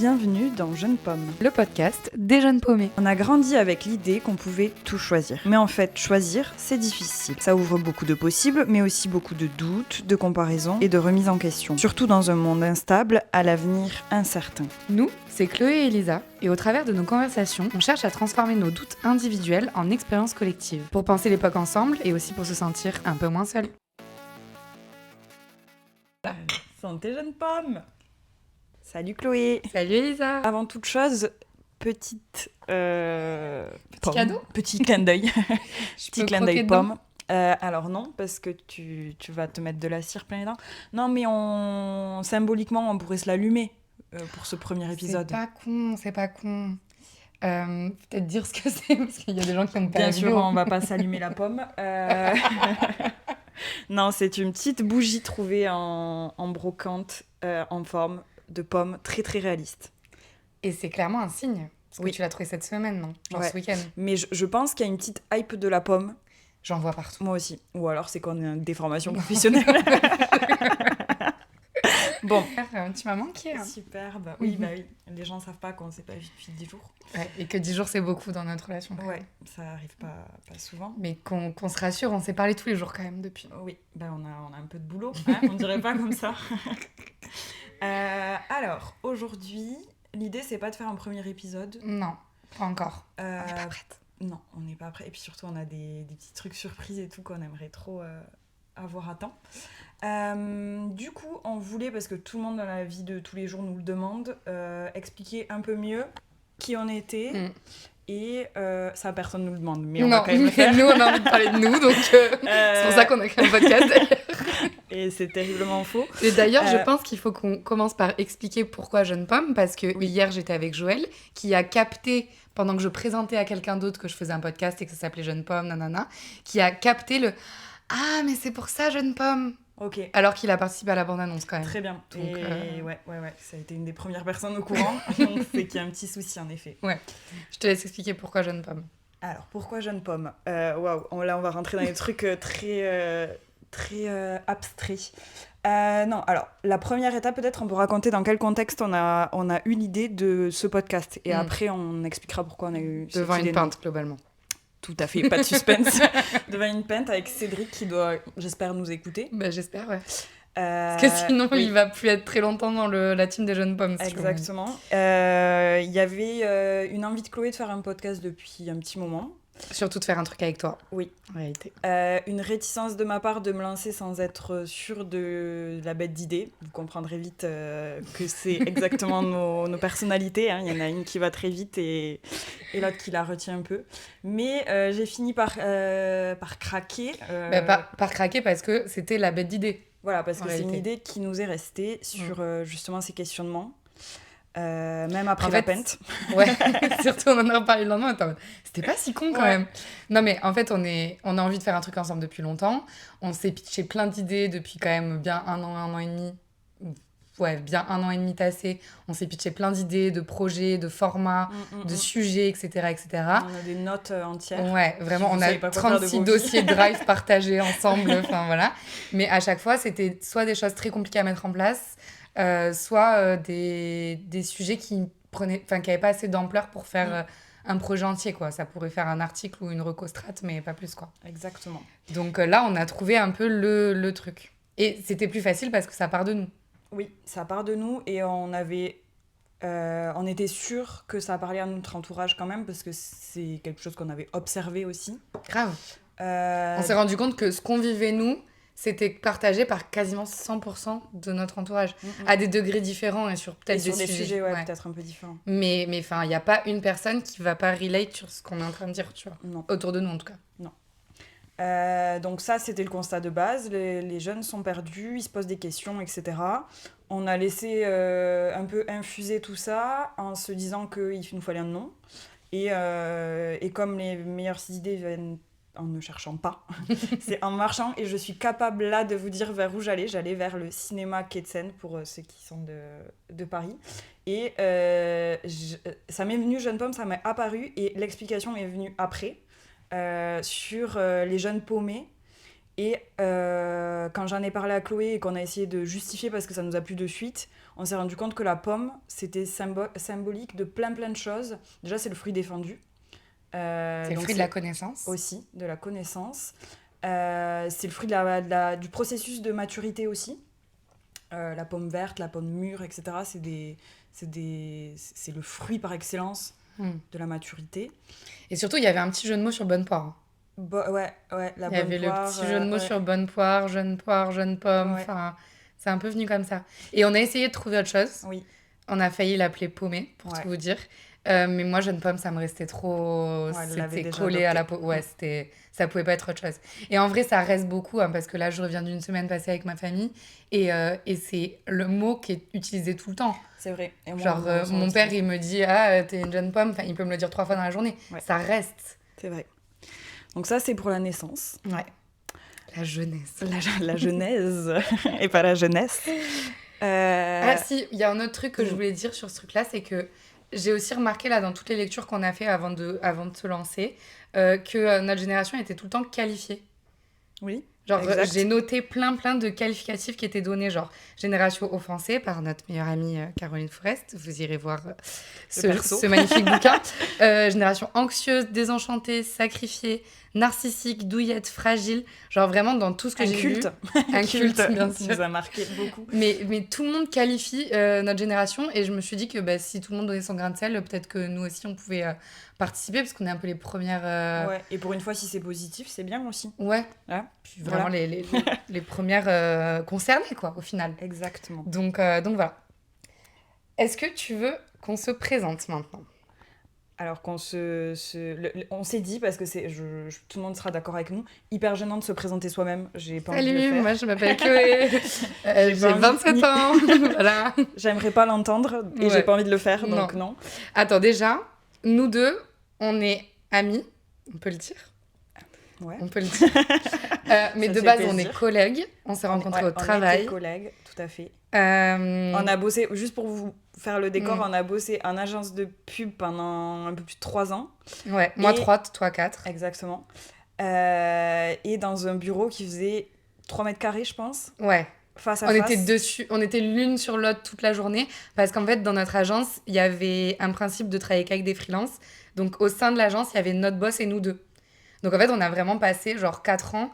Bienvenue dans Jeunes Pommes, le podcast des jeunes paumés. On a grandi avec l'idée qu'on pouvait tout choisir. Mais en fait, choisir, c'est difficile. Ça ouvre beaucoup de possibles, mais aussi beaucoup de doutes, de comparaisons et de remises en question. Surtout dans un monde instable, à l'avenir incertain. Nous, c'est Chloé et Elisa, et au travers de nos conversations, on cherche à transformer nos doutes individuels en expériences collectives, pour penser l'époque ensemble et aussi pour se sentir un peu moins seul. Santé Jeunes Pommes. Salut Chloé. Salut Elisa. Avant toute chose, petit cadeau. Petit clin d'œil. Petit clin d'œil dedans. pomme. Alors non, parce que tu vas te mettre de la cire plein les dents. Non, mais symboliquement, on pourrait se l'allumer pour ce premier épisode. C'est pas con. Peut-être dire ce que c'est, parce qu'il y a des gens qui n'ont pas Bien la sûr, vidéo. on va pas s'allumer la pomme. Non, c'est une petite bougie trouvée en brocante, en forme de pomme, très très réaliste. Et c'est clairement un signe, parce que tu l'as trouvé cette semaine, non ? Genre ce week-end. Mais je pense qu'il y a une petite hype de la pomme. J'en vois partout. Moi aussi. Ou alors c'est qu'on est des formations professionnelles. Bon. Tu m'as manqué. Hein. Superbe. Oui, bah oui. Les gens ne savent pas qu'on ne s'est pas vu depuis 10 jours. Ouais, et que 10 jours, c'est beaucoup dans notre relation. Ouais, ça arrive pas souvent. Mais qu'on se rassure, on s'est parlé tous les jours quand même depuis. Oui, bah on a un peu de boulot. Hein, on dirait pas comme ça. Alors, aujourd'hui, l'idée, c'est pas de faire un premier épisode. Non, pas encore. On n'est pas prête. Non, on n'est pas prêt. Et puis surtout, on a des petits trucs surprises et tout qu'on aimerait trop avoir à temps. Du coup, on voulait, parce que tout le monde dans la vie de tous les jours nous le demande, expliquer un peu mieux qui on était. Et ça, personne nous le demande, mais on va quand même le faire. Nous, on a envie de parler de nous, donc c'est pour ça qu'on a créé un podcast. Et c'est terriblement faux. Et d'ailleurs, je pense qu'il faut qu'on commence par expliquer pourquoi Jeunes Pommes, parce que hier, j'étais avec Joël, qui a capté, pendant que je présentais à quelqu'un d'autre que je faisais un podcast et que ça s'appelait Jeunes Pommes, nanana, qui a capté le « Ah, mais c'est pour ça, Jeunes Pommes !» Ok. Alors qu'il a participé à la bande-annonce quand même. Très bien. Donc, et ouais, ça a été une des premières personnes au courant, donc c'est qu'il y a un petit souci en effet. Ouais. Je te laisse expliquer pourquoi Jeunes Pommes. Alors, pourquoi Jeunes Pommes ? Waouh, là on va rentrer dans des trucs très abstraits. Non, alors, la première étape peut-être, on peut raconter dans quel contexte on a eu l'idée de ce podcast. Et après, on expliquera pourquoi on a eu cette Devant idée. une pinte, globalement. Tout à fait, pas de suspense. Devant une pinte avec Cédric qui doit, j'espère, nous écouter. Bah, j'espère, ouais. Parce que sinon, il va plus être très longtemps dans la team des Jeunes Pommes. Exactement. Il y avait une envie de Chloé de faire un podcast depuis un petit moment. Surtout de faire un truc avec toi. Oui. En réalité. Une réticence de ma part de me lancer sans être sûre de la bête d'idée. Vous comprendrez vite que c'est exactement nos personnalités. Hein. Il y en a une qui va très vite et l'autre qui la retient un peu. Mais j'ai fini par craquer. Par craquer parce que c'était la bête d'idée. Voilà, parce que c'est une idée qui nous est restée sur justement ces questionnements. Même après la pente. Ouais, surtout on en a reparlé le lendemain. C'était pas si con quand même. Non mais en fait on a envie de faire un truc ensemble depuis longtemps. On s'est pitché plein d'idées depuis quand même bien un an et demi. Ouais, bien 1 an et demi tassé. On s'est pitché plein d'idées, de projets, de formats, de sujets, etc., etc. On a des notes entières. Ouais, vraiment, on a 36 dossiers Drive partagés ensemble. Enfin voilà. Mais à chaque fois, c'était soit des choses très compliquées à mettre en place, soit des sujets qui n'avaient pas assez d'ampleur pour faire un projet entier, quoi. Ça pourrait faire un article ou une recostrate, mais pas plus, quoi. Exactement. Donc là, on a trouvé un peu le truc. Et c'était plus facile parce que ça part de nous. Oui, ça part de nous et on était sûrs que ça parlait à notre entourage quand même parce que c'est quelque chose qu'on avait observé aussi. Grave. On s'est rendu compte que ce qu'on vivait, nous, c'était partagé par quasiment 100% de notre entourage, à des degrés différents et sur peut-être des sujets peut-être un peu différents. Mais il n'y a pas une personne qui va pas relate sur ce qu'on est en train de dire, tu vois. Non. Autour de nous, en tout cas. Non. Donc ça, c'était le constat de base. Les jeunes sont perdus, ils se posent des questions, etc. On a laissé un peu infuser tout ça en se disant qu'il nous fallait un nom. Et comme les meilleures idées viennent en ne cherchant pas, c'est en marchant. Et je suis capable là de vous dire vers où j'allais. J'allais vers le cinéma Quai de Seine pour ceux qui sont de Paris. Et ça m'est venu, Jeunes Pommes, ça m'est apparu. Et l'explication est venue après. Sur les jeunes paumés Et quand j'en ai parlé à Chloé et qu'on a essayé de justifier parce que ça nous a plu de suite, on s'est rendu compte que la pomme, c'était symbolique de plein de choses. Déjà, c'est le fruit défendu. C'est le Donc fruit de la connaissance. aussi, de la connaissance. C'est le fruit du processus de maturité aussi. La pomme verte, la pomme mûre, etc. C'est le fruit par excellence de la maturité. Et surtout, il y avait un petit jeu de mots sur bonne poire. Ouais, la Il y bonne avait poire. le petit jeu de mots Ouais. sur bonne poire, jeune pomme. Ouais. Enfin, c'est un peu venu comme ça. Et on a essayé de trouver autre chose. Oui. On a failli l'appeler paumé, pour Ouais. tout vous dire. Mais moi, jeune pomme, ça me restait trop... Ouais, elle l'avait C'était déjà collé à la adopté. peau. Ouais, ça pouvait pas être autre chose. Et en vrai, ça reste beaucoup, hein, parce que là, je reviens d'une semaine passée avec ma famille. Et c'est le mot qui est utilisé tout le temps. C'est vrai. Et moi, Genre, mon aussi. père, il me dit « Ah, t'es une jeune pomme ». Enfin, il peut me le dire 3 fois dans la journée. Ouais. Ça reste. C'est vrai. Donc ça, c'est pour la naissance. Ouais. La jeunesse. La genèse et pas la jeunesse. Ah si, il y a un autre truc que je voulais dire sur ce truc-là, c'est que j'ai aussi remarqué là dans toutes les lectures qu'on a fait avant de se lancer, que notre génération était tout le temps qualifiée. Oui. Genre, Exact. j'ai noté plein de qualificatifs qui étaient donnés, genre génération offensée par notre meilleure amie Caroline Forest. Vous irez voir ce magnifique bouquin. Génération anxieuse, désenchantée, sacrifiée, narcissique, douillette, fragile. Genre vraiment dans tout ce que j'ai lu. Un culte, bien qui sûr. nous a marqué beaucoup. Mais tout le monde qualifie notre génération et je me suis dit que bah, si tout le monde donnait son grain de sel, peut-être que nous aussi on pouvait participer parce qu'on est un peu les premières... Ouais. Et pour une fois, si c'est positif, c'est bien aussi. Ouais. Puis vraiment les premières concernées, quoi, au final. Exactement. Donc voilà. Est-ce que tu veux qu'on se présente maintenant ? Alors qu'on on s'est dit, parce que tout le monde sera d'accord avec nous, hyper gênant de se présenter soi-même. J'ai pas envie de le Salut, faire. moi je m'appelle Chloé, j'ai 27 ans, voilà. J'aimerais pas l'entendre et j'ai pas envie de le faire, donc non. Attends, déjà, nous deux, on est amis, on peut le dire. Ouais. On peut le dire. Mais Ça de fait base, plaisir. on est collègues, on s'est rencontrés au travail. On était collègues, tout à fait. On On a bossé, juste pour vous faire le décor, on a bossé en agence de pub pendant un peu plus de 3 ans. Ouais, moi 3, toi 4. Exactement. Et dans un bureau qui faisait 3 mètres carrés, je pense. Ouais. Face à face. Était dessus, on était l'une sur l'autre toute la journée parce qu'en fait, dans notre agence, il y avait un principe de travailler qu'avec des freelances. Donc, au sein de l'agence, il y avait notre boss et nous deux. Donc, en fait, on a vraiment passé genre 4 ans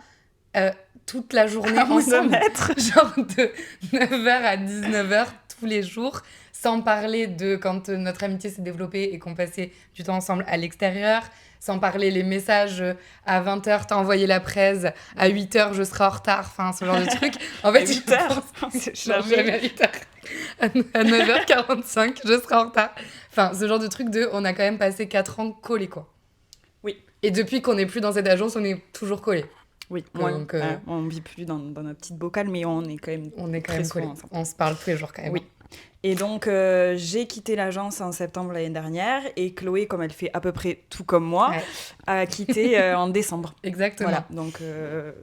toute la journée ensemble. Genre de 9h à 19h tous les jours, sans parler de quand notre amitié s'est développée et qu'on passait du temps ensemble à l'extérieur, sans parler les messages à 20h, t'as envoyé la presse, à 8h, je serai en retard, enfin, ce genre de truc. En fait, 8h, c'est jamais à 8h. À 9h45, je serai en retard. Enfin, ce genre de truc on a quand même passé 4 ans collés, quoi. Oui. Et depuis qu'on n'est plus dans cette agence, on est toujours collés. Oui, donc, on ne vit plus dans notre petite bocale, mais on est quand même collés. On se parle tous les jours quand même. Oui. Et donc, j'ai quitté l'agence en septembre l'année dernière et Chloé, comme elle fait à peu près tout comme moi, a quitté en décembre. Exactement. Voilà, donc,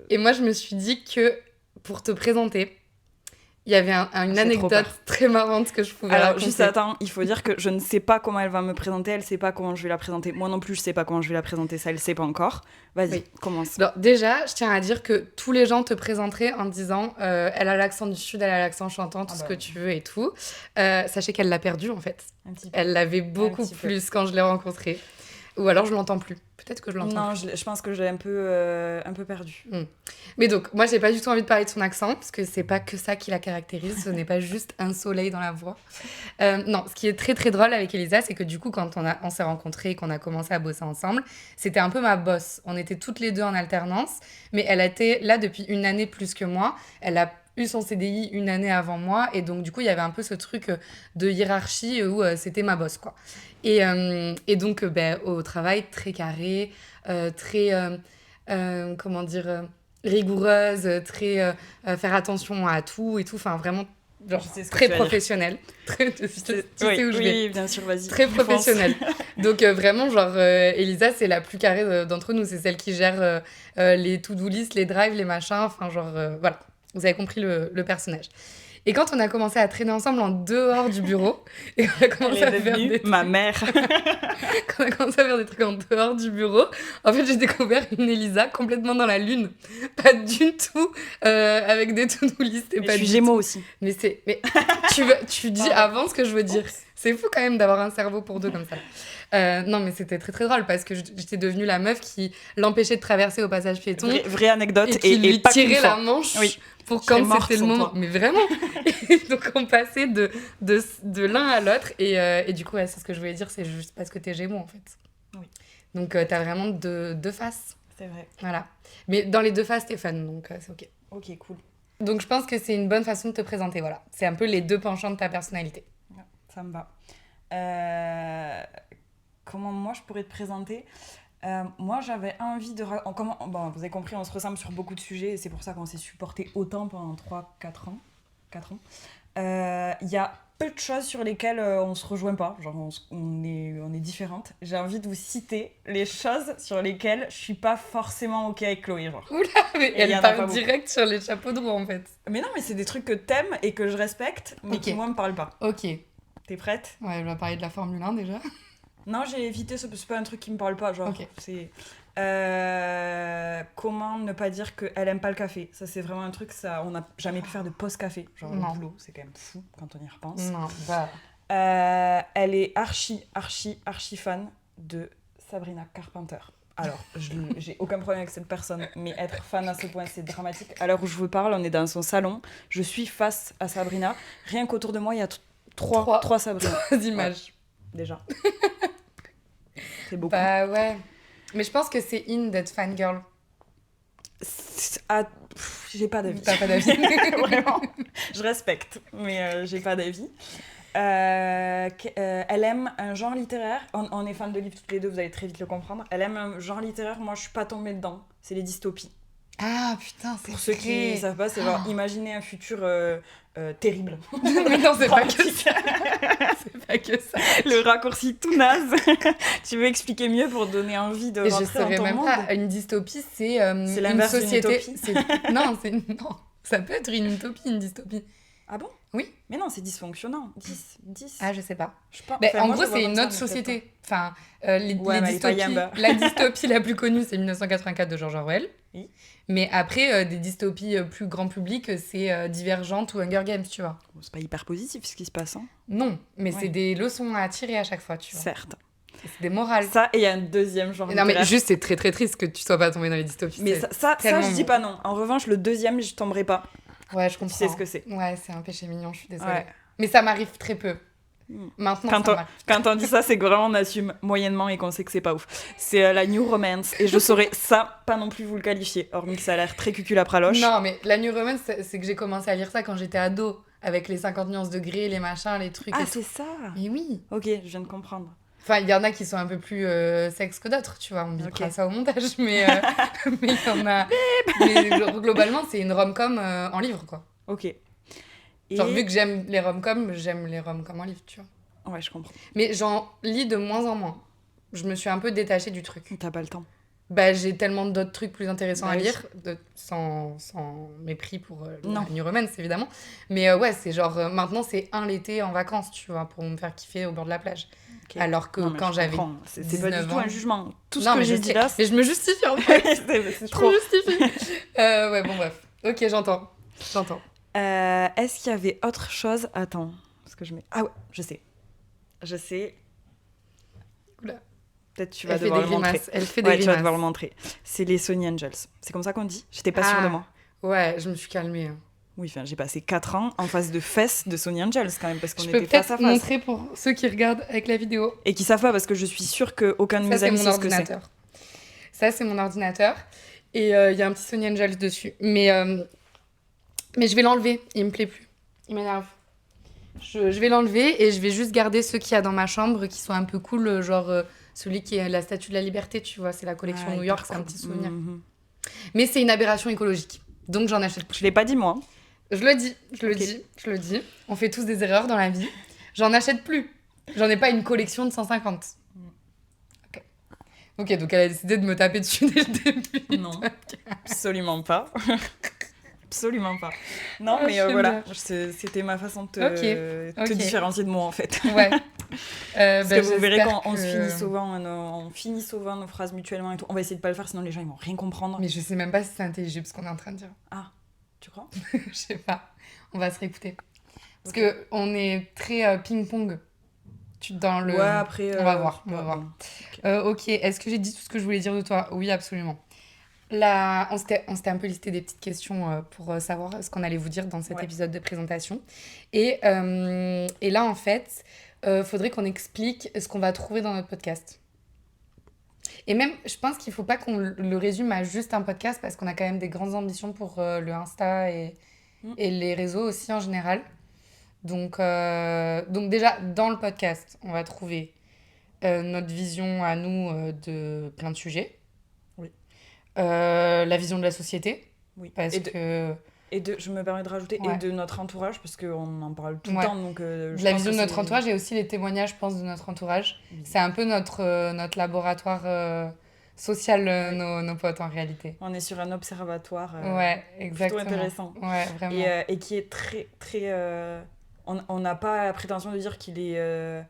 Et moi, je me suis dit que pour te présenter, il y avait une anecdote très marrante que je pouvais raconter. Alors, juste attends, il faut dire que je ne sais pas comment elle va me présenter, elle ne sait pas comment je vais la présenter. Moi non plus, je ne sais pas comment je vais la présenter, ça, elle ne sait pas encore. Vas-y, commence. Alors, déjà, je tiens à dire que tous les gens te présenteraient en disant elle a l'accent du Sud, elle a l'accent chantant, tout ce que tu veux et tout. Sachez qu'elle l'a perdu, en fait. Elle l'avait beaucoup plus quand je l'ai rencontrée. Ou alors, je l'entends plus. Peut-être que je l'entends plus. Non, je pense que je l'ai un peu perdu. Mais donc, moi, j'ai pas du tout envie de parler de son accent, parce que c'est pas que ça qui la caractérise, ce n'est pas juste un soleil dans la voix. Non, ce qui est très très drôle avec Elisa, c'est que du coup, quand on s'est rencontrés et qu'on a commencé à bosser ensemble, c'était un peu ma boss. On était toutes les deux en alternance, mais elle était là depuis une année plus que moi. Elle a eu son CDI une année avant moi, et donc du coup, il y avait un peu ce truc de hiérarchie où c'était ma boss, quoi. Et donc, au travail, très carré, très, comment dire, rigoureuse, très faire attention à tout et tout. Enfin, vraiment, genre, très professionnelle. Tu sais où je vais. Oui, bien sûr, vas-y. Très professionnelle. Donc, vraiment, genre, Elisa, c'est la plus carrée d'entre nous. C'est celle qui gère les to-do list, les drives, les machins. Enfin, genre, voilà. Vous avez compris le personnage. Et quand on a commencé à traîner ensemble en dehors du bureau, et qu'on a commencé à faire des ma mère. quand on a commencé à faire des trucs en dehors du bureau, en fait, j'ai découvert une Elisa complètement dans la lune. Pas du tout avec des to-do list. Et Mais pas je suis du Gémeaux tout. aussi. Mais tu dis Pardon. avant ce que je veux dire. C'est fou quand même d'avoir un cerveau pour deux comme ça. Non, mais c'était très très drôle parce que j'étais devenue la meuf qui l'empêchait de traverser au passage piéton Vraie anecdote et qui lui pas qu'une tirait la fois. manche Oui. pour Je serais quand morte c'était le sans moment. toi. Mais vraiment. Et donc on passait de l'un à l'autre et du coup, ouais, c'est ce que je voulais dire, c'est juste parce que t'es Gémeaux en fait. Oui. Donc t'as vraiment deux faces. C'est vrai. Voilà. Mais dans les deux faces, t'es fan, donc c'est ok. Ok, cool. Donc je pense que c'est une bonne façon de te présenter, voilà. C'est un peu les deux penchants de ta personnalité. Ça me va. Comment moi je pourrais te présenter moi j'avais envie de... Bon, vous avez compris, on se ressemble sur beaucoup de sujets et c'est pour ça qu'on s'est supporté autant pendant 3-4 ans. 4 ans. Il y a peu de choses sur lesquelles on se rejoint pas, genre on est différentes. J'ai envie de vous citer les choses sur lesquelles je suis pas forcément ok avec Chloé, genre. Oula, mais Et il y elle en a pas part beaucoup. direct sur les chapeaux de roue en fait. Mais non, mais c'est des trucs que t'aimes et que je respecte, mais Ok. qui moi me parlent pas. Ok. Ouais, T'es prête? elle va parler de la Formule 1 déjà. Non, j'ai évité, c'est pas un truc qui me parle pas, genre, Ok. c'est... comment ne pas dire qu'elle aime pas le café? Ça, c'est vraiment un truc, ça, on n'a jamais pu faire de post-café, genre Non. au boulot, c'est quand même fou quand on y repense. Non, bah... Elle est archi fan de Sabrina Carpenter. Alors, j'ai aucun problème avec cette personne, mais être fan à ce point, c'est dramatique. À l'heure où je vous parle, on est dans son salon, je suis face à Sabrina. Rien qu'autour de moi, il y a trois Sabrina. images. Déjà. C'est beaucoup. Bah ouais. Mais je pense que c'est in d'être fangirl. J'ai pas d'avis. T'as pas d'avis. Vraiment. Je respecte, mais j'ai pas d'avis. Elle aime un genre littéraire. On est fans de livres toutes les deux, vous allez très vite le comprendre. Elle aime un genre littéraire, moi je suis pas tombée dedans. C'est les dystopies. Ah putain, c'est Pour ceux qui ne savent pas, c'est genre imaginer un futur terrible. Mais non, c'est pas que ça. C'est pas que ça. Le raccourci tout naze. Tu veux expliquer mieux pour donner envie de Et je rentrer dans savais ton même monde? pas. Une dystopie, c'est une l'inverse d'une société. utopie. Non, ça peut être une utopie, une dystopie. Ah bon? Oui. Mais non, c'est dysfonctionnant. 10. Ah, je sais pas. Je sais pas. Mais Enfin, en moi, gros, je le vois c'est comme une ça, autre mais peut-être société. Enfin, les Ouais, mais elle est pas dystopies. yamba. La dystopie la plus connue, c'est 1984 de George Orwell. Oui. Mais après, des dystopies plus grand public, c'est Divergente ou Hunger Games, tu vois. Bon, c'est pas hyper positif ce qui se passe. Hein. Non, mais Ouais. c'est des leçons à tirer à chaque fois, tu vois. Certes. C'est des morales. Ça, et il y a un deuxième genre Non, mais littéraire. juste, c'est très très triste que tu sois pas tombé dans les dystopies. Mais c'est- ça, tellement je dis bon. pas non. En revanche, le deuxième, je tomberai pas. Ouais, je Tu comprends. sais ce que c'est. Ouais, c'est un péché mignon, je suis désolée. Ouais. Mais ça m'arrive très peu. Mm. Maintenant, Quand ça on, m'arrive. quand on dit ça, c'est que vraiment on assume moyennement et qu'on sait que c'est pas ouf. C'est la new romance. Et je saurais ça, pas non plus vous le qualifier. Hormis que ça a l'air très cuculapraloche. Non, mais la New Romance, c'est que j'ai commencé à lire ça quand j'étais ado. Avec les 50 nuances de gris, les machins, les trucs. Ah, et tout. c'est ça. Mais oui. Ok, je viens de comprendre. Enfin, il y en a qui sont un peu plus sexe que d'autres, tu vois. On bipera Ok. ça au montage, mais mais il y en a. Mais genre, globalement, c'est une rom-com en livre, quoi. Ok. Et... Genre, vu que j'aime les rom-com en livre, tu vois. Ouais, je comprends. Mais j'en lis de moins en moins. Je me suis un peu détachée du truc. T'as pas le temps. Bah, j'ai tellement d'autres trucs plus intéressants Bah à oui. lire, sans mépris pour Non. la New Romance, évidemment. Mais ouais, c'est genre, maintenant, c'est un l'été en vacances, tu vois, pour me faire kiffer au bord de la plage. Ok. Alors que Non, mais quand je j'avais comprends. C'est pas du 19 tout ans. un jugement. Tout ce Non, que mais j'ai je dit sais. là, Mais je me justifie, en fait. c'est Je trop. me justifie. Ouais, bon, bref. Ok, j'entends. J'entends. Est-ce qu'il y avait autre chose? Attends. Parce que je mets... Ah ouais, je sais. Je sais. Oula. Peut-être tu vas Elle fait devoir des le montrer. grimaces. Elle fait des Ouais, tu vas grimaces. devoir le montrer. C'est les Sony Angels. C'est comme ça qu'on dit? J'étais pas sûre Ah. de moi. Ouais, je me suis calmée. Hein. Oui, enfin, j'ai passé 4 ans en face de fesses de Sony Angels quand même, parce qu'on Je peux était face à peut-être face. montrer pour ceux qui regardent avec la vidéo. Et qui savent pas, parce que je suis sûre qu'aucun de Ça, mes c'est amis mon sait ce que c'est. ordinateur. Ça, c'est mon ordinateur. Et il y a un petit Sony Angels dessus. Mais je vais l'enlever. Il me plaît plus. Il m'énerve. Je vais l'enlever et je vais juste garder ceux qu'il y a dans ma chambre qui sont un peu cool. Genre celui qui est la Statue de la Liberté, tu vois. C'est la collection Ah, New York. hyper C'est un cool. petit souvenir. Mhm. Mais c'est une aberration écologique. Donc j'en achète plus. Je l'ai pas dit moi. Je le dis. Ok. Je le dis. On fait tous des erreurs dans la vie. J'en achète plus. J'en ai pas une collection de 150. Ok, donc elle a décidé de me taper dessus dès le début. Non, absolument pas. absolument pas. Non, Oh, mais j'aime voilà, bien. c'était ma façon de Ok. te différencier de moi, en fait. Ouais. Parce que vous verrez J'espère qu'on se finit que... souvent, on finit souvent nos phrases mutuellement et tout. On va essayer de pas le faire, sinon les gens ils vont rien comprendre. Mais je sais même pas si c'est intelligible ce qu'on est en train de dire. Ah, tu crois? Je sais pas. On va se réécouter. Parce Ok. que on est très ping-pong. Dans le... Ouais, après. On va voir, on c'est va pas voir. bon. Ok, est-ce que j'ai dit tout ce que je voulais dire de toi? Oui, absolument. Là, on s'était un peu listé des petites questions pour savoir ce qu'on allait vous dire dans cet Ouais. épisode de présentation. Et là, en fait, faudrait qu'on explique ce qu'on va trouver dans notre podcast. Et même, je pense qu'il faut pas qu'on le résume à juste un podcast parce qu'on a quand même des grandes ambitions pour le Insta Mm. et les réseaux aussi en général. Donc déjà, dans le podcast, on va trouver notre vision à nous de plein de sujets. Oui. La vision de la société. Oui. Parce que... Je me permets de rajouter, et Ouais. de notre entourage, parce qu'on en parle tout le Ouais. temps. Donc, De je la pense vision que de notre c'est- entourage et aussi les témoignages, je pense, de notre entourage. Oui. C'est un peu notre laboratoire social, Oui. nos potes, en réalité. On est sur un observatoire Ouais, plutôt exactement. intéressant. Ouais, vraiment. Et qui est très, très... on n'a pas la prétention de dire qu'il est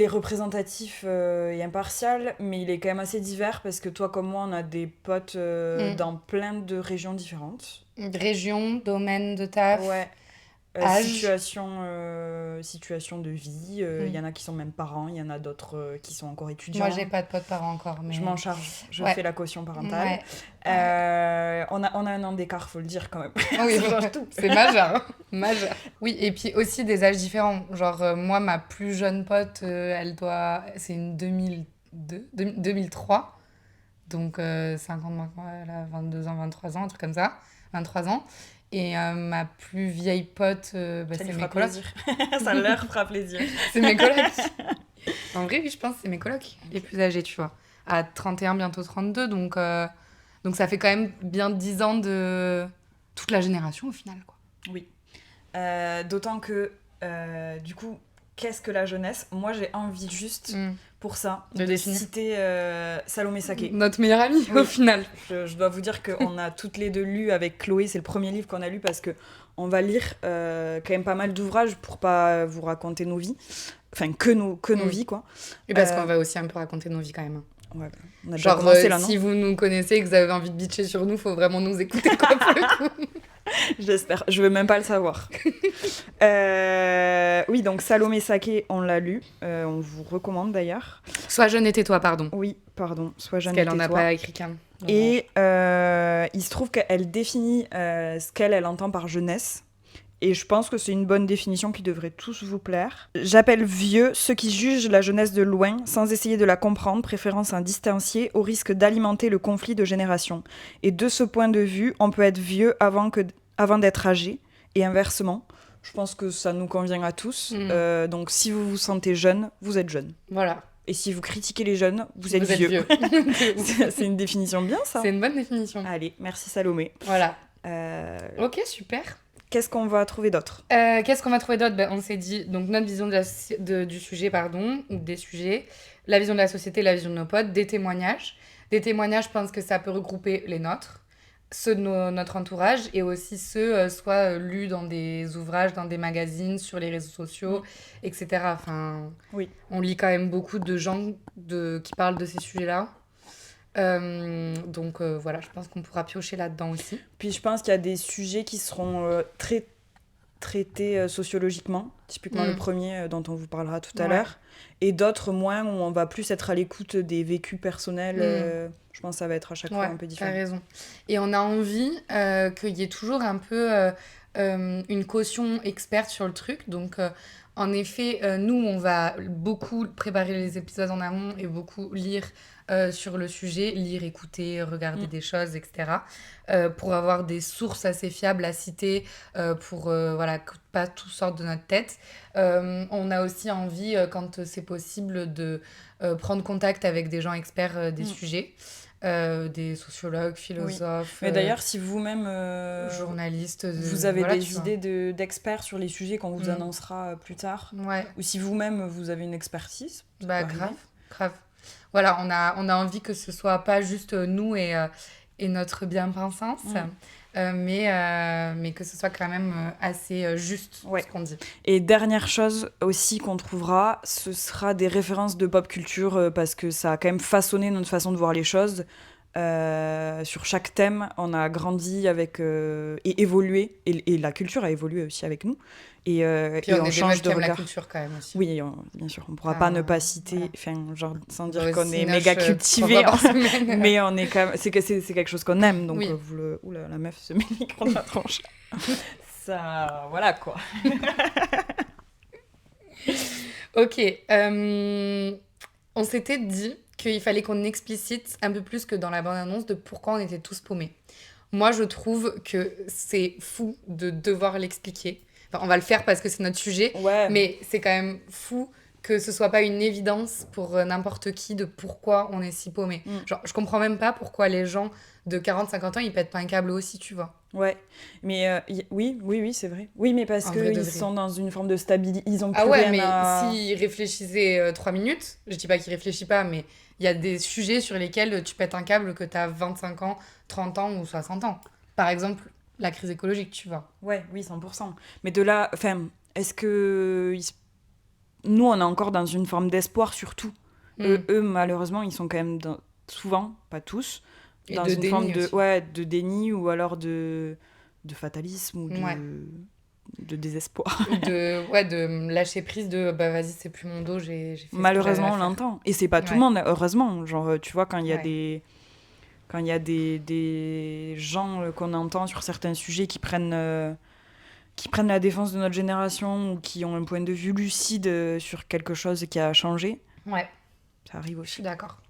représentatif et impartial, mais il est quand même assez divers, parce que toi comme moi, on a des potes dans plein de régions différentes. Région, domaine de taf, Ouais. âge. Situation de vie. Il y en a qui sont même parents, il y en a d'autres qui sont encore étudiants. Moi, j'ai pas de potes parents encore, mais... Je m'en charge, je Ouais. fais la caution parentale. Ouais. On a un an d'écart, faut le dire quand même. Oui, Ça change tout. c'est majeur, hein. Majeur. Oui, et puis aussi des âges différents. Genre, moi, ma plus jeune pote, c'est une 2003. Donc, 5 ans de moins que moi, elle a 22 ans, 23 ans, un truc comme ça. 23 ans. Et ma plus vieille pote, Ça c'est lui mes fera colocs. plaisir. Ça leur fera plaisir. C'est mes colocs. En vrai, oui, je pense que c'est mes colocs les plus âgés, tu vois. À 31, bientôt 32. Donc ça fait quand même bien 10 ans de toute la génération, au final, quoi. Oui. D'autant que, du coup, qu'est-ce que la jeunesse? Moi, j'ai envie juste, pour ça, De définir. citer Salomé Saké. Notre meilleure amie, Oui. au final. Je dois vous dire qu'on a toutes les deux lu avec Chloé. C'est le premier livre qu'on a lu, parce que on va lire quand même pas mal d'ouvrages pour pas vous raconter nos vies. Enfin, que nos vies, quoi. Et parce qu'on va aussi un peu raconter nos vies, quand même. Ouais, on a déjà Genre, commencé là, non? si vous nous connaissez et que vous avez envie de bitcher sur nous, faut vraiment nous écouter, quoi, pour le coup. J'espère, je veux même pas le savoir. Oui, donc Salomé Saké, on l'a lu. On vous recommande d'ailleurs. Sois jeune et tais-toi, pardon. Oui, pardon, sois jeune Parce qu'elle et en a tais-toi. pas écrit qu'un. Et il se trouve qu'elle définit ce qu'elle entend par jeunesse. Et je pense que c'est une bonne définition qui devrait tous vous plaire. J'appelle vieux ceux qui jugent la jeunesse de loin, sans essayer de la comprendre, préférant s'en distancier, au risque d'alimenter le conflit de génération. Et de ce point de vue, on peut être vieux avant d'être âgé, et inversement. Je pense que ça nous convient à tous. Donc si vous vous sentez jeune, vous êtes jeune. Voilà. Et si vous critiquez les jeunes, vous êtes vieux. C'est une définition bien, ça. C'est une bonne définition. Allez, merci Salomé. Voilà. Ok, super. Qu'est-ce qu'on va trouver d'autre? Qu'est-ce qu'on va trouver d'autre? On s'est dit, donc notre vision du sujet, ou des sujets, la vision de la société, la vision de nos potes, des témoignages. Des témoignages, je pense que ça peut regrouper les nôtres, ceux de notre entourage, et aussi ceux soit lus dans des ouvrages, dans des magazines, sur les réseaux sociaux, etc. Enfin, oui. On lit quand même beaucoup de gens qui parlent de ces sujets-là. Donc voilà, je pense qu'on pourra piocher là-dedans aussi. Puis je pense qu'il y a des sujets qui seront traités sociologiquement, typiquement le premier dont on vous parlera tout à l'heure, et d'autres moins où on va plus être à l'écoute des vécus personnels. Je pense que ça va être à chaque fois un peu différent. T'as raison. Et on a envie qu'il y ait toujours un peu une caution experte sur le truc. Donc en effet, nous, on va beaucoup préparer les épisodes en amont et beaucoup lire sur le sujet, lire, écouter, regarder des choses, etc. Pour avoir des sources assez fiables à citer, pour que pas tout sorte de notre tête. On a aussi envie, quand c'est possible, de prendre contact avec des gens experts des sujets. Des sociologues, philosophes. Mais d'ailleurs, si vous-même, journalistes, vous avez des idées d'experts sur les sujets qu'on vous annoncera plus tard, ou si vous-même vous avez une expertise, grave. Voilà, on a envie que ce soit pas juste nous et notre bien-pensance. mais que ce soit quand même assez juste Ouais. ce qu'on dit. Et dernière chose aussi qu'on trouvera, ce sera des références de pop culture parce que ça a quand même façonné notre façon de voir les choses. Sur chaque thème, on a grandi avec et évolué, et la culture a évolué aussi avec nous. Puis Et on on est des change meufs de qui aiment la regard. culture quand même aussi. Oui, bien sûr, on pourra Enfin, pas ne pas citer, voilà. enfin, genre sans On dire doit qu'on aussi est noche, méga 3 cultivé, fois par semaine. mais on est quand même, c'est quelque chose qu'on aime, donc Oui. oula, la meuf se met le micro dans la tronche. Ça, voilà quoi. Ok, on s'était dit qu'il fallait qu'on explicite un peu plus que dans la bande-annonce de pourquoi on était tous paumés. Moi, je trouve que c'est fou de devoir l'expliquer. Enfin, on va le faire parce que c'est notre sujet, Ouais. mais c'est quand même fou que ce soit pas une évidence pour n'importe qui de pourquoi on est si paumé. Mm. Genre, je comprends même pas pourquoi les gens de 40-50 ans, ils pètent pas un câble aussi, tu vois. Ouais, mais oui, c'est vrai. Oui, mais parce En vrai de qu'ils vrai. sont dans une forme de stabilité, ils ont Ah plus ouais, rien mais à... s'il réfléchissait 3 minutes, je dis pas qu'il réfléchit pas, mais il y a des sujets sur lesquels tu pètes un câble que t'as 25 ans, 30 ans ou 60 ans. Par exemple, la crise écologique, tu vois. Ouais, oui, 100%. Mais de là, enfin, est-ce que... Nous, on est encore dans une forme d'espoir, surtout. Hmm. Eux, malheureusement, ils sont quand même, souvent, pas tous, Et dans de une forme déni aussi. de déni ou alors de fatalisme ou Ouais. de désespoir. De lâcher prise de bah vas-y, c'est plus mon dos, j'ai fait ce que j'avais Malheureusement, à on faire. l'entend. Et c'est pas tout le Ouais. monde, heureusement. Genre, tu vois, quand il y a Ouais. des gens qu'on entend sur certains sujets qui prennent la défense de notre génération ou qui ont un point de vue lucide sur quelque chose qui a changé, Ouais, ça arrive je suis aussi. d'accord.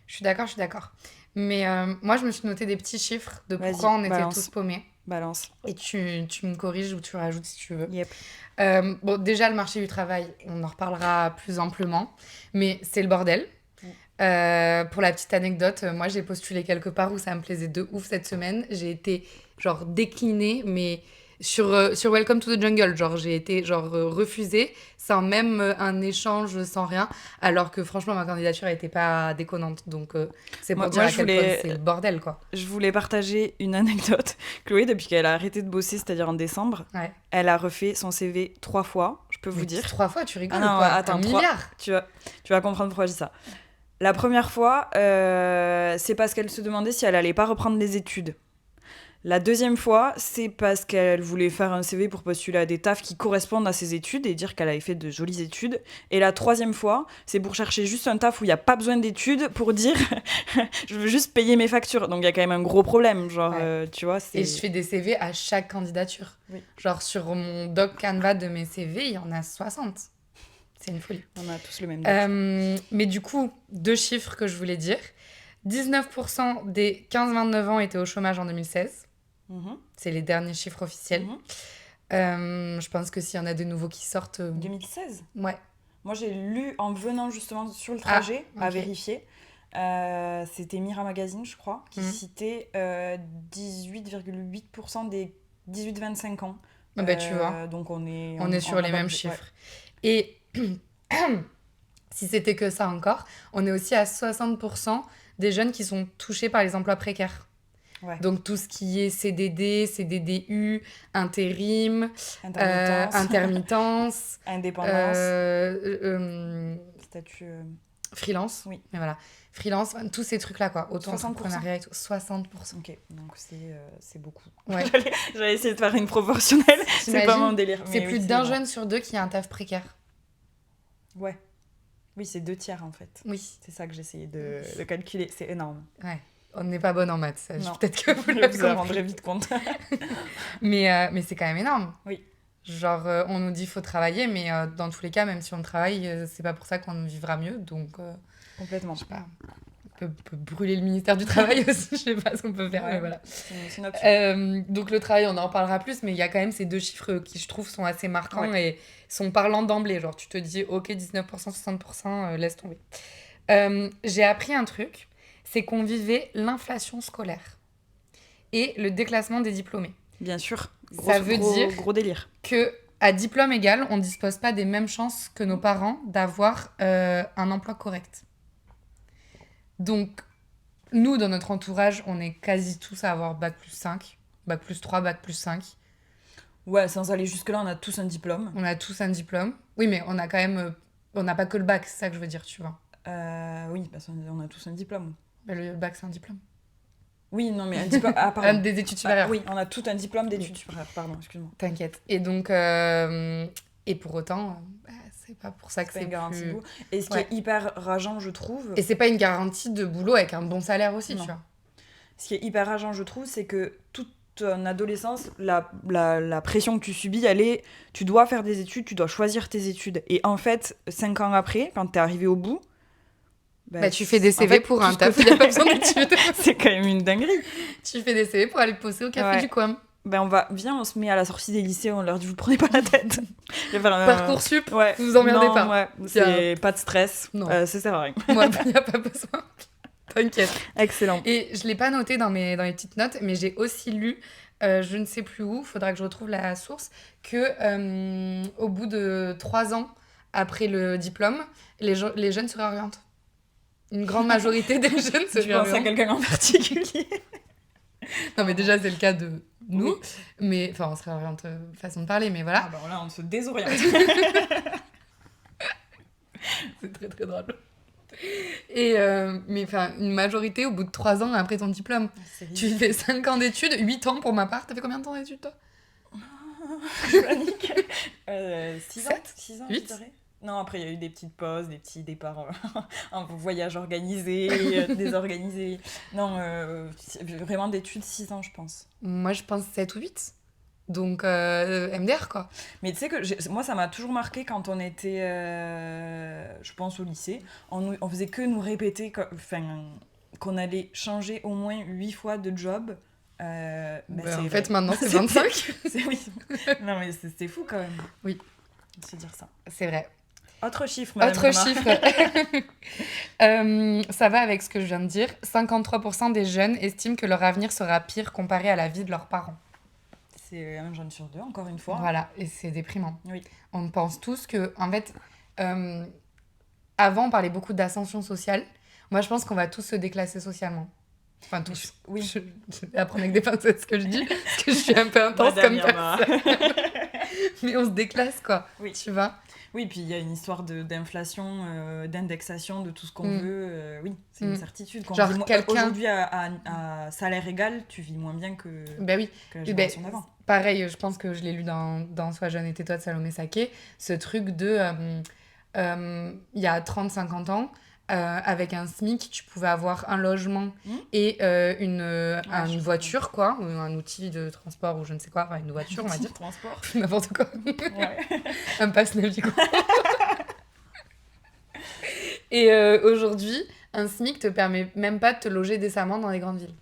Je suis d'accord. Mais moi, je me suis noté des petits chiffres de Vas-y, pourquoi on était tous balance, paumés. balance. Et tu me corriges ou tu rajoutes si tu veux. Yep. Bon, déjà, le marché du travail, on en reparlera plus amplement, mais c'est le bordel. Pour la petite anecdote, moi, j'ai postulé quelque part où ça me plaisait de ouf cette semaine. J'ai été, genre, déclinée, mais sur Welcome to the Jungle. Genre, j'ai été, genre, refusée, sans même un échange, sans rien, alors que, franchement, ma candidature n'était pas déconnante. Donc, c'est pour dire Moi, à quel point c'est le bordel, quoi. je voulais partager une anecdote. Chloé, depuis qu'elle a arrêté de bosser, c'est-à-dire en décembre, Ouais. elle a refait son CV 3 fois, je peux vous Mais dire. 3 fois, tu rigoles Ah non, ou quoi? attends, Un 3. milliard? Tu vas comprendre pourquoi je dis ça. La première fois, c'est parce qu'elle se demandait si elle allait pas reprendre les études. La deuxième fois, c'est parce qu'elle voulait faire un CV pour postuler à des tafs qui correspondent à ses études et dire qu'elle avait fait de jolies études. Et la troisième fois, c'est pour chercher juste un taf où il n'y a pas besoin d'études pour dire je veux juste payer mes factures. Donc il y a quand même un gros problème. Genre, Ouais. tu vois, c'est... Et je fais des CV à chaque candidature. Oui. Genre sur mon doc Canva de mes CV, il y en a 60. C'est une folie. On a tous le même doc. Mais du coup, 2 chiffres que je voulais dire. 19% des 15-29 ans étaient au chômage en 2016. Mhm. C'est les derniers chiffres officiels. Je pense que s'il y en a de nouveaux qui sortent... 2016 Ouais. Moi, j'ai lu en venant justement sur le trajet à ok. vérifier. C'était Mira Magazine, je crois, qui citait 18,8% des 18-25 ans. Ah bah, tu vois. Donc on est sur les mêmes chiffres. Et si c'était que ça encore, on est aussi à 60% des jeunes qui sont touchés par les emplois précaires. Ouais. Donc tout ce qui est CDD, CDDU, intérim, intermittence, indépendance, statut... freelance. Oui. Mais voilà, freelance, tous ces trucs-là, quoi. Auto-entrepreneuriat et tout. 60%. Ok, donc c'est beaucoup. Ouais. J'allais essayer de faire une proportionnelle, c'est pas mon délire. C'est mais plus oui, d'un c'est jeune sur 2 qui a un taf précaire. Ouais. Oui, c'est 2 tiers en fait. Oui. C'est ça que j'essayais de calculer, c'est énorme. Ouais. On n'est pas bonne en maths, ça. Non. Peut-être que vous Je l'avez vous en compris. rendrai vite compte. Mais c'est quand même énorme. Oui. Genre, on nous dit qu'il faut travailler, mais dans tous les cas, même si on travaille, c'est pas pour ça qu'on vivra mieux. Donc, Complètement. je sais pas. On peut brûler le ministère du Travail aussi, je sais pas ce qu'on peut faire, Ouais, mais voilà. c'est une option. Donc, le travail, on en parlera plus, mais il y a quand même ces 2 chiffres qui, je trouve, sont assez marquants et sont parlants d'emblée. Genre, tu te dis, ok, 19%, 60%, laisse tomber. J'ai appris un truc, c'est qu'on vivait l'inflation scolaire et le déclassement des diplômés. Bien sûr. Ça veut dire gros délire. Que à diplôme égal, on ne dispose pas des mêmes chances que nos parents d'avoir un emploi correct. Donc, nous, dans notre entourage, on est quasi tous à avoir bac+5. Bac plus 3, bac plus 5. Ouais, sans aller jusque-là, on a tous un diplôme. On a tous un diplôme. Oui, mais on a quand même... on n'a pas que le bac, c'est ça que je veux dire, tu vois. Oui, parce qu'on a tous un diplôme. Bah, le bac, c'est un diplôme. Oui, non, mais un diplôme... Ah, pardon. Des études supérieures. Oui, on a tout un diplôme d'études supérieures, pardon, excuse-moi. T'inquiète. Et donc... et pour autant, c'est pas pour ça que C'est c'est une garantie plus... de boulot. Et ce qui est hyper rageant, je trouve... Et c'est pas une garantie de boulot avec un bon salaire aussi, Non. tu vois. Ce qui est hyper rageant, je trouve, c'est que toute ton adolescence, la pression que tu subis, elle est... Tu dois faire des études, tu dois choisir tes études. Et en fait, 5 ans après, quand t'es arrivé au bout... Bah, tu fais des CV pour un taf, il n'y a pas besoin d'études. C'est quand même une dinguerie. Tu fais des CV pour aller te poser au café du coin. Ben viens, on se met à la sortie des lycées, on leur dit vous prenez pas la tête. Parcoursup, ouais. vous emmerdez pas. Ouais, c'est pas de stress, non. Ça sert à rien. Moi, il n'y a pas besoin. T'inquiète. Excellent. Et je l'ai pas noté dans mes petites notes, mais j'ai aussi lu, je ne sais plus où, faudra que je retrouve la source, que au bout de 3 ans après le diplôme, les jeunes se réorientent. Une grande majorité des jeunes se réorientent. Tu penses à quelqu'un en particulier? Non, mais déjà, c'est le cas de nous. Oui. Mais, enfin, on se réoriente façon de parler, mais voilà. Ah bah là, on se désoriente. C'est très, très drôle. Et, mais enfin, une majorité au bout de 3 ans après ton diplôme. Tu fais 5 ans d'études, 8 ans pour ma part. T'as fait combien de temps d'études, toi? Je panique. 6 ans 6 ans, 8 je dirais. Non, après, il y a eu des petites pauses, des petits départs en voyage organisé, désorganisé. Non, vraiment d'études, 6 ans, je pense. Moi, je pense 7 ou 8. Donc, MDR, quoi. Mais tu sais que moi, ça m'a toujours marqué quand on était, je pense, au lycée. On faisait que nous répéter qu'on allait changer au moins 8 fois de job. En fait, maintenant, c'est 25. Oui. Non, mais c'est fou quand même. Oui. De se dire ça. C'est vrai. Autre chiffre, madame Autre chiffre. Ça va avec ce que je viens de dire. 53% des jeunes estiment que leur avenir sera pire comparé à la vie de leurs parents. C'est un jeune sur 2, encore une fois. Voilà, et c'est déprimant. Oui. On pense tous que, en fait, avant, on parlait beaucoup d'ascension sociale. Moi, je pense qu'on va tous se déclasser socialement. Enfin, tous. Oui. Je vais apprendre avec des pincettes ce que je dis, parce que je suis un peu intense comme personne. Mais on se déclasse, quoi. Oui. Tu vois? Oui, puis il y a une histoire d'inflation, d'indexation de tout ce qu'on veut. Oui, c'est une certitude. Quand genre aujourd'hui, à salaire égal, tu vis moins bien que, ben oui. que la génération d'avant. Pareil, je pense que je l'ai lu dans Sois jeune et tais-toi de Salomé Saké, ce truc de... il y a 30-50 ans, avec un SMIC, tu pouvais avoir un logement et une voiture, quoi, ou un outil de transport, ou je ne sais quoi, enfin une voiture, on va dire. Transport. N'importe quoi. Ouais. Un passe Navigo. Et aujourd'hui, un SMIC te permet même pas de te loger décemment dans les grandes villes.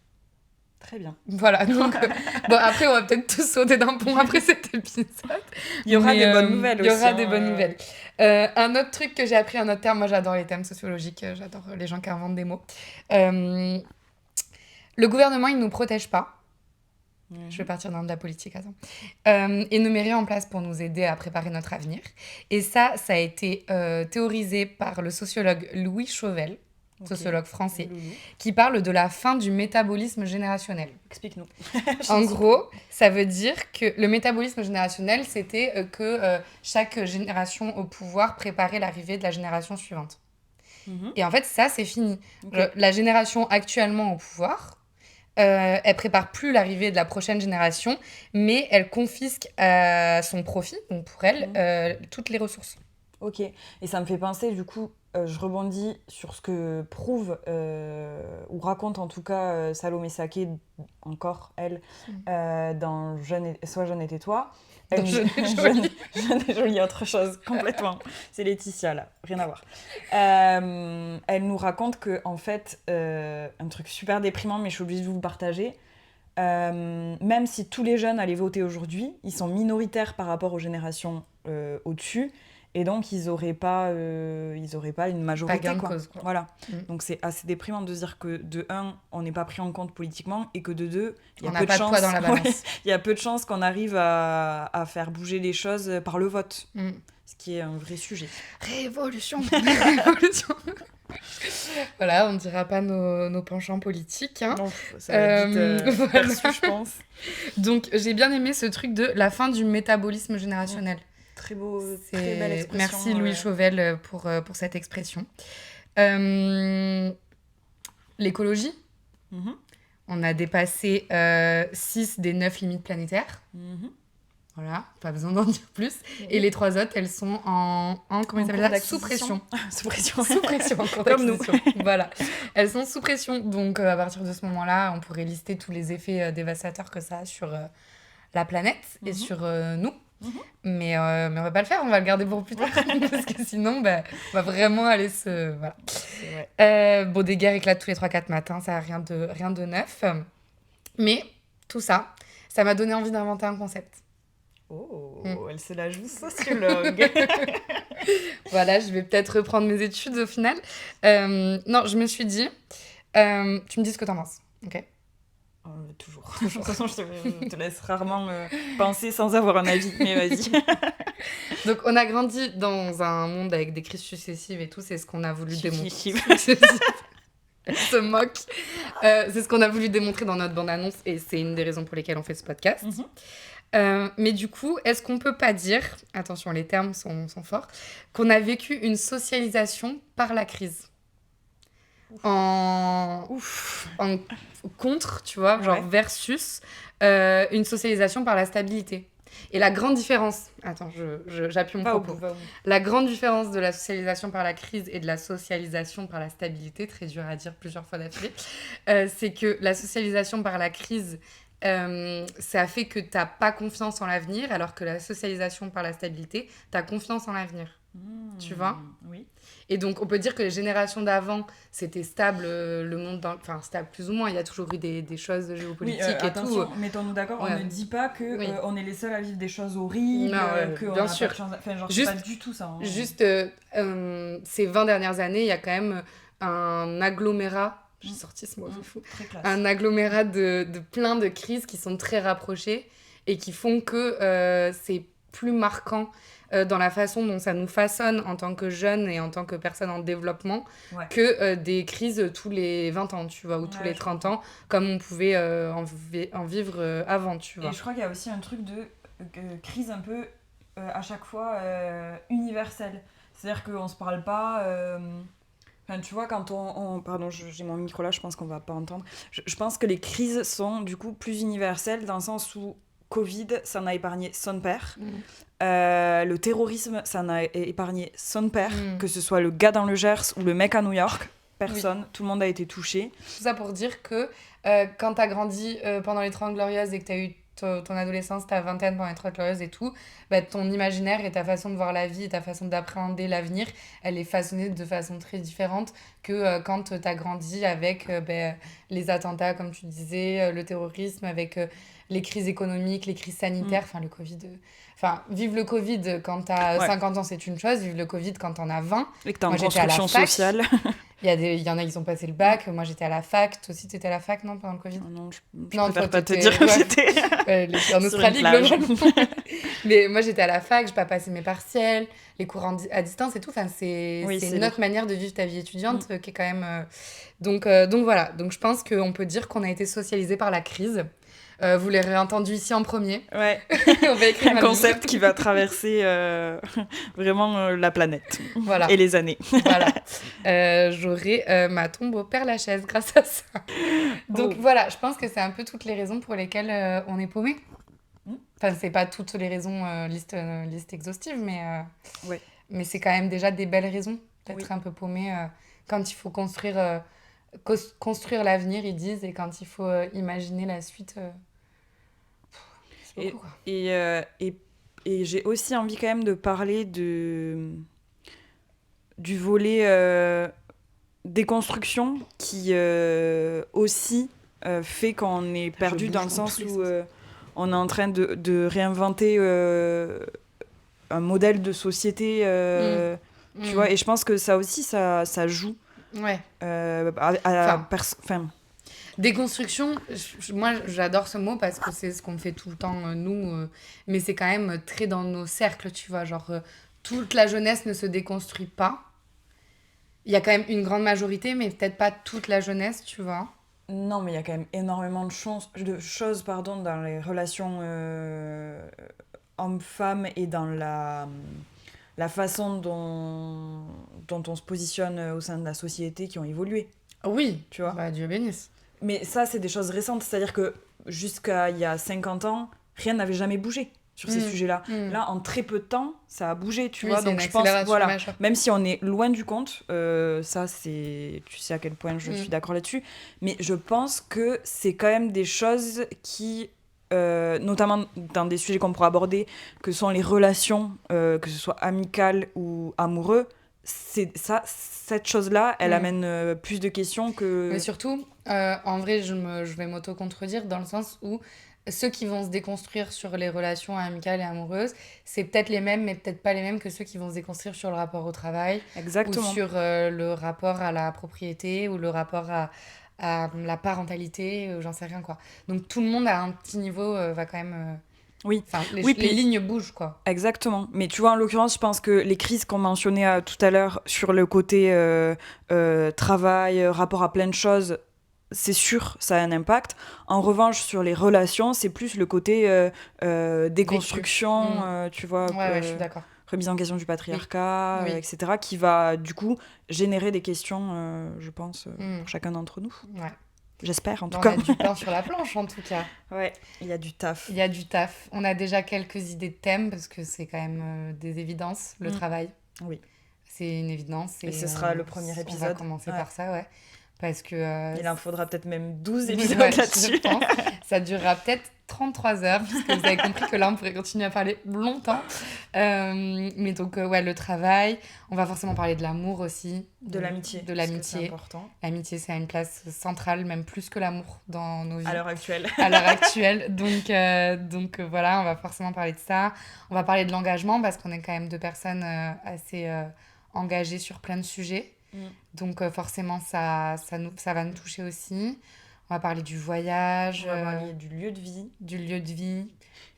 Très bien. Voilà, donc... bon, après, on va peut-être tous sauter d'un pont après cet épisode. Il y aura des bonnes nouvelles aussi. Il y aura des bonnes nouvelles. Un autre truc que j'ai appris, un autre terme, moi j'adore les thèmes sociologiques, j'adore les gens qui inventent des mots. Le gouvernement, il ne nous protège pas. Je vais partir dans de la politique, attends. Et ne met rien en place pour nous aider à préparer notre avenir. Et ça a été théorisé par le sociologue Louis Chauvel, sociologue français, qui parle de la fin du métabolisme générationnel. Explique-nous. En gros, ça veut dire que le métabolisme générationnel, c'était que chaque génération au pouvoir préparait l'arrivée de la génération suivante. Et en fait, ça, c'est fini. La génération actuellement au pouvoir, elle prépare plus l'arrivée de la prochaine génération, mais elle confisque à son profit, donc pour elle, toutes les ressources. Ok, et ça me fait penser, du coup, je rebondis sur ce que prouve, ou raconte en tout cas Salomé Saké, encore elle, dans Sois jeune et tais-toi. Jeune et jolie, autre chose, complètement. C'est Laetitia, là, rien à voir. Elle nous raconte que, en fait, un truc super déprimant, mais je suis obligée de vous le partager, même si tous les jeunes allaient voter aujourd'hui, ils sont minoritaires par rapport aux générations au-dessus. Et donc, ils n'auraient pas une majorité. Pas gain de cause, quoi. Voilà. Donc, c'est assez déprimant de se dire que, de un, on n'est pas pris en compte politiquement, et que de deux, il y a peu de chance. On n'a pas de poids dans la balance. Il y a peu de chances qu'on arrive à faire bouger les choses par le vote. Ce qui est un vrai sujet. Révolution. Révolution. Voilà, on ne dira pas nos penchants politiques. Hein. Non, ça va être vite voilà. perçu, je pense. Donc, j'ai bien aimé ce truc de la fin du métabolisme générationnel. Très beau, très belle expression. Merci Louis Chauvel pour cette expression. L'écologie. On a dépassé 6 des 9 limites planétaires. Voilà, pas besoin d'en dire plus. Et les 3 autres, elles sont en comment ça s'appelle, sous pression. Sous pression. Sous pression, en cours Comme nous. Voilà. Elles sont sous pression. Donc, à partir de ce moment-là, on pourrait lister tous les effets dévastateurs que ça a sur la planète et sur nous. Mais on va pas le faire, on va le garder pour plus tard. Parce que sinon, on va vraiment aller se... Voilà. Bon, des guerres éclatent tous les 3-4 matins, ça n'a rien de neuf. Mais tout ça, ça m'a donné envie d'inventer un concept. Oh, elle se la joue sociologue. Voilà, je vais peut-être reprendre mes études au final. Non, je me suis dit... tu me dis ce que t'en penses, ok? Toujours. De toute façon, je te laisse rarement penser sans avoir un avis, mais vas-y. Donc, on a grandi dans un monde avec des crises successives et tout, c'est ce qu'on a voulu démontrer. Elle se moque. C'est ce qu'on a voulu démontrer dans notre bande-annonce et c'est une des raisons pour lesquelles on fait ce podcast. Mais du coup, est-ce qu'on peut pas dire, attention, les termes sont forts, qu'on a vécu une socialisation par la crise ? En contre, tu vois, genre versus une socialisation par la stabilité. Et la grande différence, attends, j'appuie mon propos. La grande différence de la socialisation par la crise et de la socialisation par la stabilité, très dur à dire plusieurs fois d'affilée, c'est que la socialisation par la crise, ça fait que t'as pas confiance en l'avenir, alors que la socialisation par la stabilité, t'as confiance en l'avenir. Tu vois ? Oui. Et donc, on peut dire que les générations d'avant, c'était stable, le monde, enfin, stable plus ou moins. Il y a toujours eu des choses géopolitiques et attention, tout. Mettons-nous d'accord, on ne dit pas qu'on est les seuls à vivre des choses horribles, bien sûr. Enfin, genre, juste, c'est pas du tout ça. Hein. Juste, ces 20 dernières années, il y a quand même un agglomérat, j'ai sorti ce mot, c'est fou, un agglomérat de plein de crises qui sont très rapprochées et qui font que c'est plus marquant dans la façon dont ça nous façonne en tant que jeunes et en tant que personnes en développement que des crises tous les 20 ans, tu vois, ou tous les 30 ans, comme on pouvait en vivre avant, tu vois. Et je crois qu'il y a aussi un truc de crise un peu, à chaque fois, universelle. C'est-à-dire qu'on se parle pas... Enfin, tu vois, quand Pardon, j'ai mon micro là, je pense qu'on va pas entendre. Je pense que les crises sont, du coup, plus universelles dans le sens où Covid, ça en a épargné son père. Le terrorisme, ça en a épargné son père, que ce soit le gars dans le Gers ou le mec à New York. Personne, tout le monde a été touché. Tout ça pour dire que quand t'as grandi pendant les 30 Glorieuses et que t'as eu ton adolescence, ta vingtaine pendant les 30 Glorieuses et tout, ton imaginaire et ta façon de voir la vie et ta façon d'appréhender l'avenir, elle est façonnée de façon très différente que quand t'as grandi avec les attentats, comme tu disais, le terrorisme, avec les crises économiques, les crises sanitaires, enfin le Covid... vivre le Covid quand t'as 50 ans, c'est une chose. Vivre le Covid quand t'en as 20. Et que t'es en construction sociale. Il y en a, ils ont passé le bac. Moi, j'étais à la fac. Toi aussi, t'étais à la fac, non, pendant le Covid ? Non, je préfère pas te dire que j'étais en Australie, globalement. Mais moi, j'étais à la fac. J'ai pas passé mes partiels, les cours à distance et tout. Enfin, c'est une autre manière de vivre ta vie étudiante qui est quand même... Donc voilà. Donc, je pense qu'on peut dire qu'on a été socialisés par la crise. Vous l'aurez entendu ici en premier. Ouais. On va écrire un concept qui va traverser vraiment la planète. Voilà. Et les années. Voilà. J'aurai ma tombe au Père-Lachaise grâce à ça. Donc voilà, je pense que c'est un peu toutes les raisons pour lesquelles on est paumé. Enfin, c'est pas toutes les raisons, liste exhaustive, mais c'est quand même déjà des belles raisons d'être un peu paumé quand il faut construire l'avenir, ils disent, et quand il faut imaginer la suite... c'est beaucoup, quoi. Et j'ai aussi envie quand même de parler du volet déconstruction qui aussi fait qu'on est perdu dans le sens où on est en train de réinventer un modèle de société, tu vois, et je pense que ça aussi, ça joue. Ouais. Déconstruction, moi j'adore ce mot parce que c'est ce qu'on fait tout le temps nous, mais c'est quand même très dans nos cercles, tu vois, genre toute la jeunesse ne se déconstruit pas, Il y a quand même une grande majorité, mais peut-être pas toute la jeunesse, tu vois. Non, mais il y a quand même énormément de choses pardon, dans les relations hommes-femmes et dans la façon dont on se positionne au sein de la société qui ont évolué, Oui, tu vois. bah Dieu bénisse. Mais ça, c'est des choses récentes, c'est-à-dire que jusqu'à il y a 50 ans, rien n'avait jamais bougé sur ces sujets-là. Là, en très peu de temps, ça a bougé, tu vois. C'est Donc une je pense, accélération voilà, majeure. même si on est loin du compte, ça c'est, tu sais à quel point je suis d'accord là-dessus, mais je pense que c'est quand même des choses qui, notamment dans des sujets qu'on pourra aborder, que sont les relations, que ce soit amicales ou amoureux, c'est ça, cette chose-là, elle amène plus de questions Mais que... surtout, en vrai, je vais m'auto-contredire dans le sens où ceux qui vont se déconstruire sur les relations amicales et amoureuses, c'est peut-être les mêmes, mais peut-être pas les mêmes que ceux qui vont se déconstruire sur le rapport au travail ou Exactement. sur le rapport à la propriété ou le rapport à la parentalité, j'en sais rien quoi. Donc tout le monde à un petit niveau va quand même... Oui, Enfin, oui, les puis lignes bougent quoi. exactement. Mais tu vois, en l'occurrence, je pense que les crises qu'on mentionnait tout à l'heure sur le côté travail, rapport à plein de choses, c'est sûr, ça a un impact. En revanche, sur les relations, c'est plus le côté Vécu. déconstruction, tu vois, Ouais, je suis d'accord. remise en question du Oui, patriarcat, oui. etc., qui va du coup générer des questions, je pense, Mm. pour chacun d'entre nous. Ouais. J'espère, en tout Bon, on cas. a du pain sur la planche en tout cas. Ouais, il y a du taf. Il y a du taf. On a déjà quelques idées de thèmes parce que c'est quand même des évidences, le Mm. travail. Oui. C'est une évidence. Et ce sera le premier on va épisode. commencer Ouais. par ça, ouais. Parce que... Il en faudra peut-être même 12 épisodes ouais, là-dessus. je pense. Ça durera peut-être 33 heures, parce que vous avez compris que là, on pourrait continuer à parler longtemps. Mais donc, ouais, le travail. On va forcément parler de l'amour aussi. De l'amitié. De parce que l'amitié. c'est important. L'amitié, c'est une place centrale, même plus que l'amour dans nos vies. À l'heure actuelle. À l'heure actuelle. Donc voilà, on va forcément parler de ça. On va parler de l'engagement, parce qu'on est quand même deux personnes assez engagées sur plein de sujets. Donc forcément, ça va nous toucher aussi. On va parler du voyage. On va parler du lieu de vie. Du lieu de vie.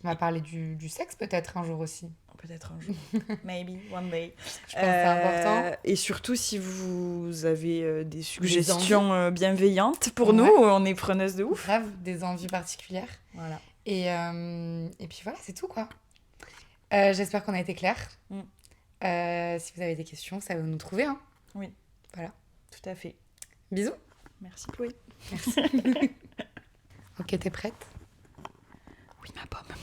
On va parler du sexe peut-être un jour aussi. Peut-être un jour. Maybe, one day. Je pense que c'est important. Et surtout, si vous avez des suggestions bienveillantes pour nous, on est preneuses de ouf. Grave, des envies particulières. Voilà. Et puis voilà, c'est tout quoi. J'espère qu'on a été clair. Si vous avez des questions, ça va nous trouver. Hein. Oui. Voilà. Tout à fait. Bisous. Merci Chloé. Merci. Ok, t'es prête? Oui, ma pomme.